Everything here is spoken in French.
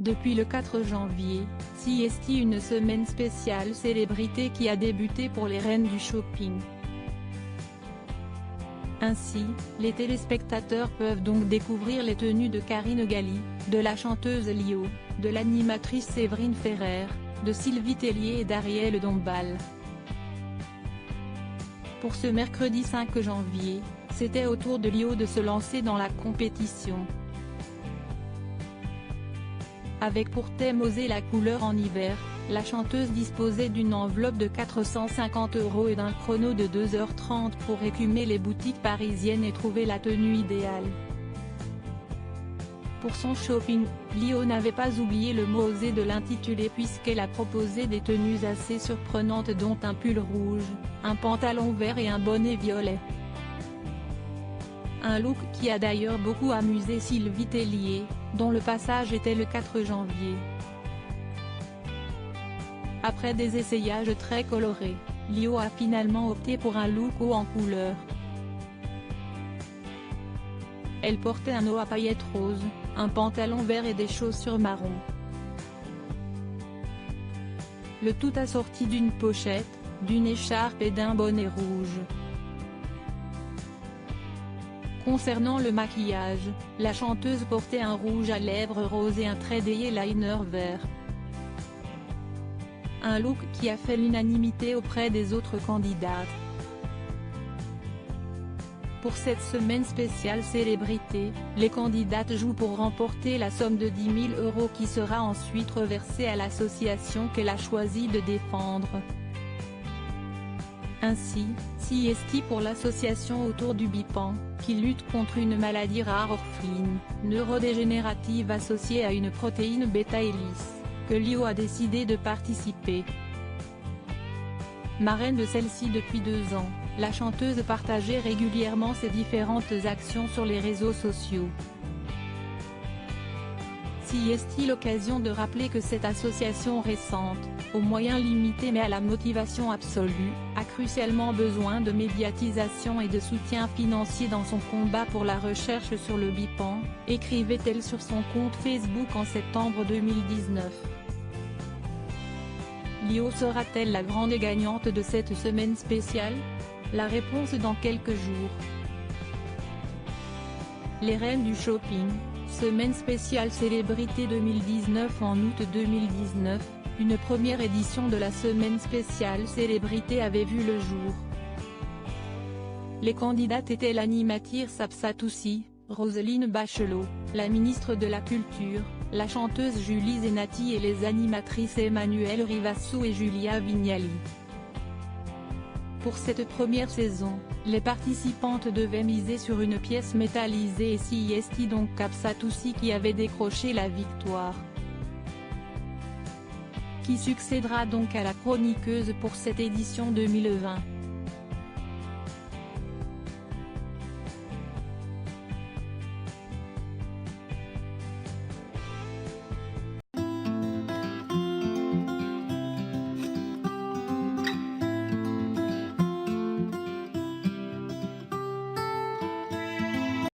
Depuis le 4 janvier, CST une semaine spéciale célébrité qui a débuté pour les reines du shopping. Ainsi, les téléspectateurs peuvent donc découvrir les tenues de Karine Galli, de la chanteuse Lio, de l'animatrice Séverine Ferrer, de Sylvie Tellier et d'Ariel Dombal. Pour ce mercredi 5 janvier, c'était au tour de Lio de se lancer dans la compétition. Avec pour thème Oser la couleur en hiver, la chanteuse disposait d'une enveloppe de 450 € et d'un chrono de 2h30 pour écumer les boutiques parisiennes et trouver la tenue idéale. Pour son shopping, Lio n'avait pas oublié le mot oser de l'intitulé puisqu'elle a proposé des tenues assez surprenantes dont un pull rouge, un pantalon vert et un bonnet violet. Un look qui a d'ailleurs beaucoup amusé Sylvie Tellier, dont le passage était le 4 janvier. Après des essayages très colorés, Lio a finalement opté pour un look haut en couleur. Elle portait un haut à paillettes roses, un pantalon vert et des chaussures marron. Le tout assorti d'une pochette, d'une écharpe et d'un bonnet rouge. Concernant le maquillage, la chanteuse portait un rouge à lèvres rose et un trait d'eyeliner vert. Un look qui a fait l'unanimité auprès des autres candidates. Pour cette semaine spéciale célébrité, les candidates jouent pour remporter la somme de 10 000 € qui sera ensuite reversée à l'association qu'elle a choisi de défendre. Ainsi, CST pour l'association autour du BIPAN, qui lutte contre une maladie rare orpheline, neurodégénérative associée à une protéine bêta-hélice, que Lio a décidé de participer. Marraine de celle-ci depuis 2 ans, la chanteuse partageait régulièrement ses différentes actions sur les réseaux sociaux. CST l'occasion de rappeler que cette association récente, aux moyens limités mais à la motivation absolue, a crucialement besoin de médiatisation et de soutien financier dans son combat pour la recherche sur le BIPAN, écrivait-elle sur son compte Facebook en septembre 2019. Lio sera-t-elle la grande gagnante de cette semaine spéciale? La réponse dans quelques jours. Les reines du shopping, semaine spéciale célébrité 2019. En août 2019, une première édition de la semaine spéciale célébrité avait vu le jour. Les candidates étaient l'animatrice Sapsa Toussi, Roselyne Bachelot, la ministre de la Culture, la chanteuse Julie Zenati et les animatrices Emmanuelle Rivassou et Julia Vignali. Pour cette première saison, les participantes devaient miser sur une pièce métallisée et CST donc Sapsa Toussi qui avait décroché la victoire. Qui succédera donc à la chroniqueuse pour cette édition 2020.